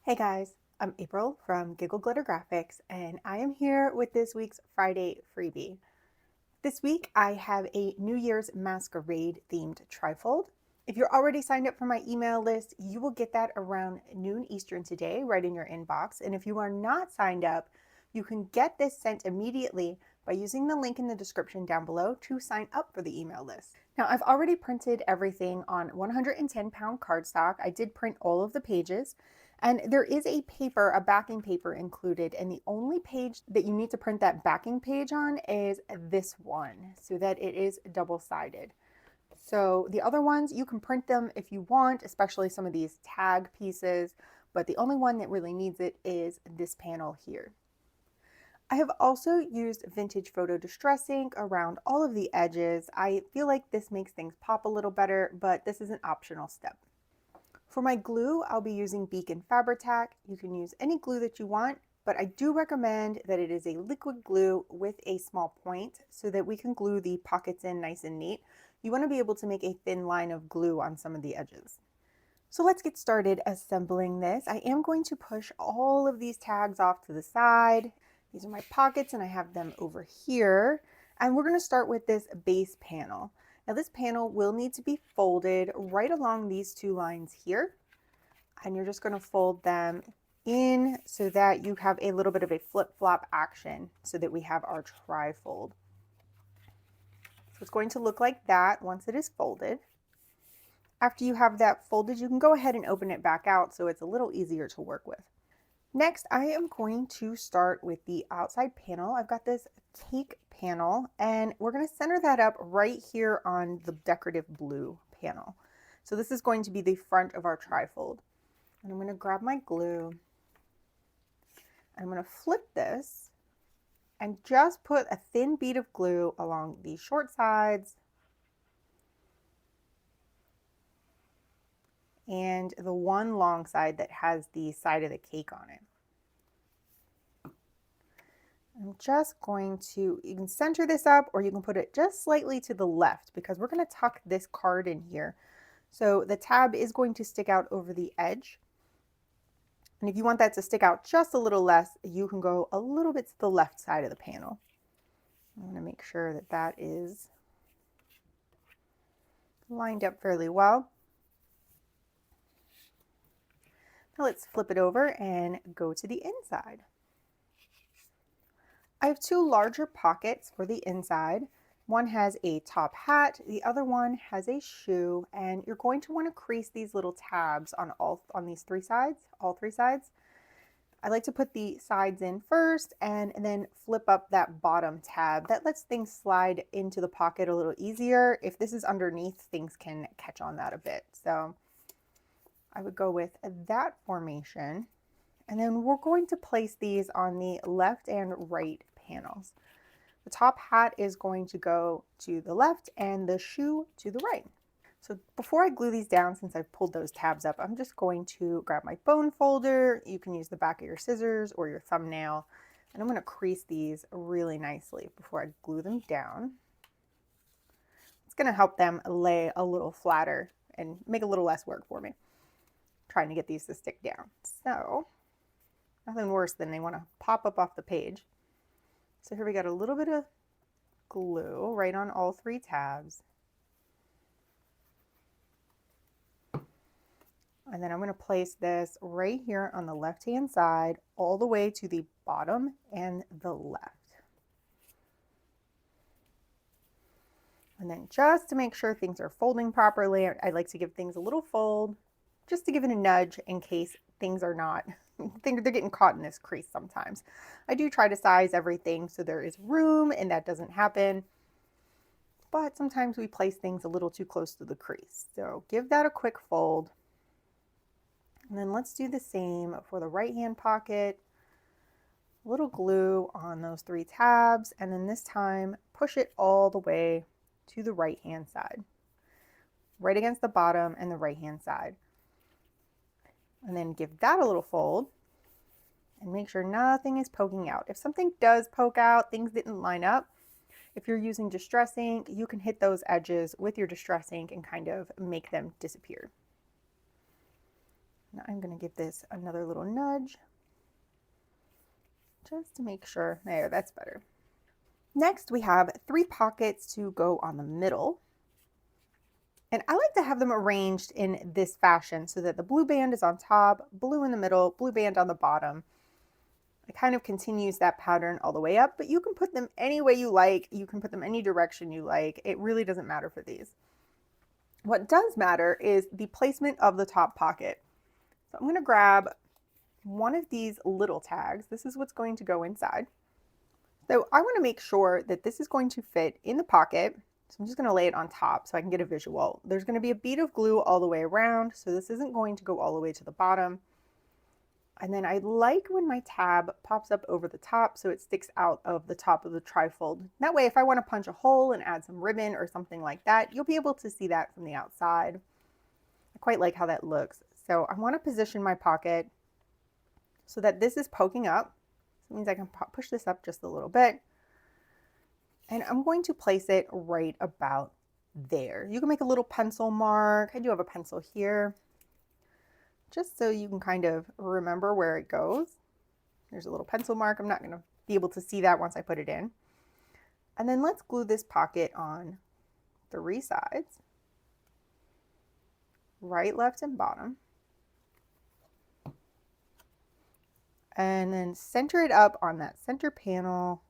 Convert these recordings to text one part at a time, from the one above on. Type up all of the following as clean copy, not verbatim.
Hey guys, I'm April from Giggle Glitter Graphics, and I am here with this week's Friday freebie. This week I have a New Year's Masquerade themed trifold. If you're already signed up for my email list, you will get that around noon Eastern today, right in your inbox. And if you are not signed up, you can get this sent immediately by using the link in the description down below to sign up for the email list. Now, I've already printed everything on 110-pound cardstock. I did print all of the pages. And there is a paper, a backing paper included, and the only page that you need to print that backing page on is this one, so that it is double-sided. So the other ones, you can print them if you want, especially some of these tag pieces, but the only one that really needs it is this panel here. I have also used vintage photo distress ink around all of the edges. I feel like this makes things pop a little better, but this is an optional step. For my glue, I'll be using Beacon Fabri-Tac. You can use any glue that you want, but I do recommend that it is a liquid glue with a small point so that we can glue the pockets in nice and neat. You want to be able to make a thin line of glue on some of the edges. So let's get started assembling this. I am going to push all of these tags off to the side. These are my pockets and I have them over here. And we're going to start with this base panel. Now this panel will need to be folded right along these two lines here. And you're just going to fold them in so that you have a little bit of a flip-flop action so that we have our trifold. So it's going to look like that once it is folded. After you have that folded, you can go ahead and open it back out so it's a little easier to work with. Next, I am going to start with the outside panel. I've got this cake panel and we're going to center that up right here on the decorative blue panel. So this is going to be the front of our trifold. And I'm going to grab my glue. I'm going to flip this and just put a thin bead of glue along the short sides and the one long side that has the side of the cake on it. I'm just going to, you can center this up or you can put it just slightly to the left because we're going to tuck this card in here. So the tab is going to stick out over the edge. And if you want that to stick out just a little less, you can go a little bit to the left side of the panel. I'm going to make sure that that is lined up fairly well. Now let's flip it over and go to the inside. I have two larger pockets for the inside. One has a top hat, the other one has a shoe, and you're going to want to crease these little tabs on these three sides, all three sides. I like to put the sides in first and then flip up that bottom tab. That lets things slide into the pocket a little easier. If this is underneath, things can catch on that a bit. So I would go with that formation. And then we're going to place these on the left and right panels. The top hat is going to go to the left and the shoe to the right. So before I glue these down, since I've pulled those tabs up, I'm just going to grab my bone folder. You can use the back of your scissors or your thumbnail. And I'm going to crease these really nicely before I glue them down. It's going to help them lay a little flatter and make a little less work for me, trying to get these to stick down. So nothing worse than they want to pop up off the page. So here we got a little bit of glue right on all three tabs. And then I'm going to place this right here on the left-hand side all the way to the bottom and the left. And then just to make sure things are folding properly, I like to give things a little fold just to give it a nudge in case things are not, they're getting caught in this crease sometimes. I do try to size everything so there is room and that doesn't happen. But sometimes we place things a little too close to the crease. So give that a quick fold. And then let's do the same for the right hand pocket. A little glue on those three tabs, and then this time push it all the way to the right hand side, right against the bottom and the right hand side. And then give that a little fold and make sure nothing is poking out. If something does poke out, things didn't line up, if you're using distress ink, you can hit those edges with your distress ink and kind of make them disappear. Now I'm going to give this another little nudge just to make sure. There, that's better. Next, we have 3 pockets to go on the middle. And I like to have them arranged in this fashion so that the blue band is on top, blue in the middle, blue band on the bottom. It kind of continues that pattern all the way up, but you can put them any way you like. You can put them any direction you like. It really doesn't matter for these. What does matter is the placement of the top pocket. So I'm going to grab one of these little tags. This is what's going to go inside. So I want to make sure that this is going to fit in the pocket. So I'm just going to lay it on top so I can get a visual. There's going to be a bead of glue all the way around, so this isn't going to go all the way to the bottom. And then I like when my tab pops up over the top so it sticks out of the top of the trifold. That way, if I want to punch a hole and add some ribbon or something like that, you'll be able to see that from the outside. I quite like how that looks. So I want to position my pocket so that this is poking up. So it means I can push this up just a little bit. And I'm going to place it right about there. You can make a little pencil mark. I do have a pencil here, just so you can kind of remember where it goes. There's a little pencil mark. I'm not going to be able to see that once I put it in. And then let's glue this pocket on 3 sides, right, left, and bottom. And then center it up on that center panel,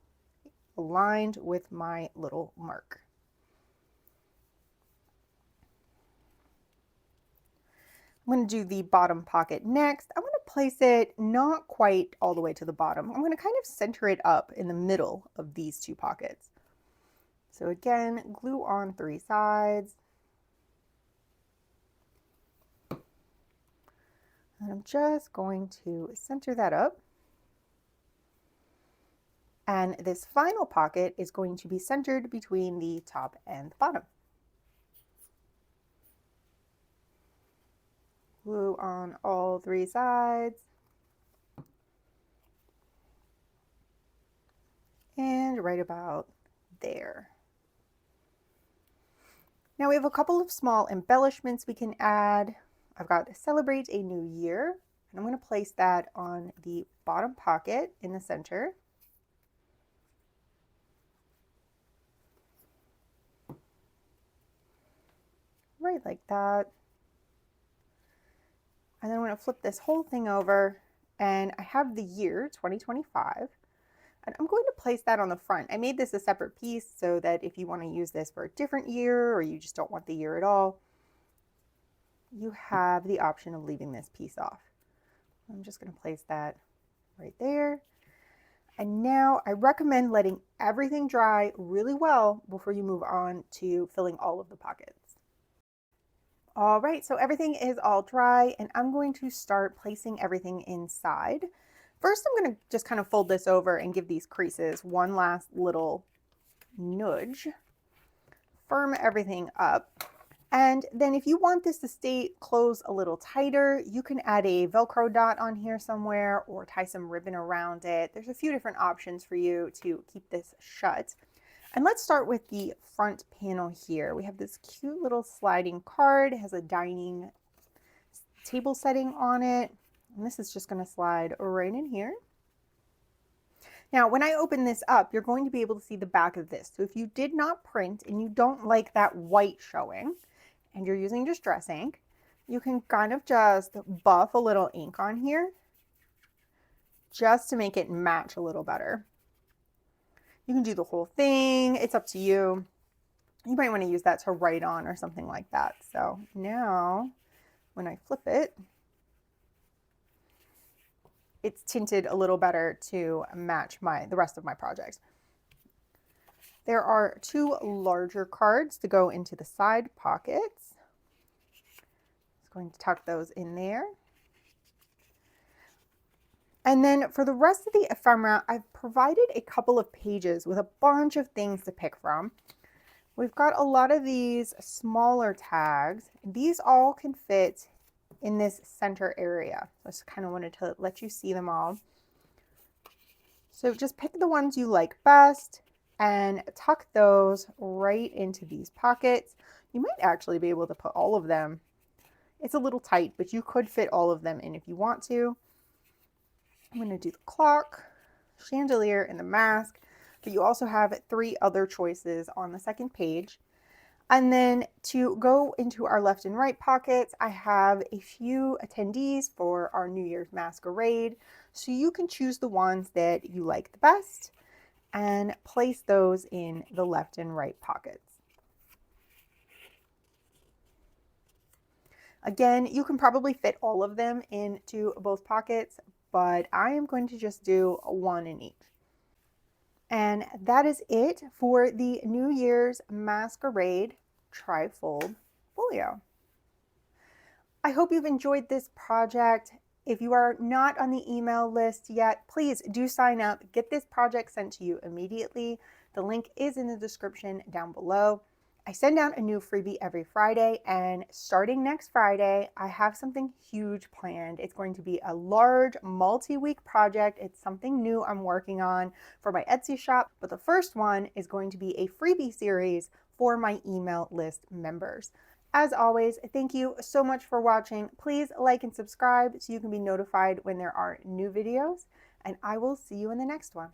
aligned with my little mark. I'm going to do the bottom pocket next. I'm going to place it not quite all the way to the bottom. I'm going to kind of center it up in the middle of these 2 pockets. So again, glue on 3 sides. And I'm just going to center that up. And this final pocket is going to be centered between the top and the bottom. Glue on all 3 sides. And right about there. Now we have a couple of small embellishments we can add. I've got Celebrate a New Year, and I'm going to place that on the bottom pocket in the center. Right like that. And then I'm going to flip this whole thing over, and I have the year 2025, and I'm going to place that on the front. I made this a separate piece so that if you want to use this for a different year, or you just don't want the year at all, you have the option of leaving this piece off. I'm just going to place that right there. And now I recommend letting everything dry really well before you move on to filling all of the pockets. All right, so everything is all dry, and I'm going to start placing everything inside. First, I'm going to just kind of fold this over and give these creases one last little nudge. Firm everything up. And then if you want this to stay closed a little tighter, you can add a Velcro dot on here somewhere or tie some ribbon around it. There's a few different options for you to keep this shut. And let's start with the front panel here. We have this cute little sliding card. It has a dining table setting on it. And this is just going to slide right in here. Now, when I open this up, you're going to be able to see the back of this. So if you did not print and you don't like that white showing, and you're using distress ink, you can kind of just buff a little ink on here just to make it match a little better. You can do the whole thing. It's up to you. You might want to use that to write on or something like that. So now when I flip it, it's tinted a little better to match the rest of my project. There are 2 larger cards to go into the side pockets. Just going to tuck those in there. And then for the rest of the ephemera, I've provided a couple of pages with a bunch of things to pick from. We've got a lot of these smaller tags. These all can fit in this center area. I just kind of wanted to let you see them all. So just pick the ones you like best and tuck those right into these pockets. You might actually be able to put all of them It's a little tight, but you could fit all of them in if you want to. I'm going to do the clock, chandelier, and the mask, but you also have 3 other choices on the second page. And then to go into our left and right pockets, I have a few attendees for our New Year's Masquerade. So you can choose the ones that you like the best and place those in the left and right pockets. Again, you can probably fit all of them into both pockets, but I am going to just do one in each. And that is it for the New Year's Masquerade Trifold folio. I hope you've enjoyed this project. If you are not on the email list yet, please do sign up. Get this project sent to you immediately. The link is in the description down below. I send out a new freebie every Friday, and starting next Friday, I have something huge planned. It's going to be a large multi-week project. It's something new I'm working on for my Etsy shop, but the first one is going to be a freebie series for my email list members. As always, thank you so much for watching. Please like and subscribe so you can be notified when there are new videos, and I will see you in the next one.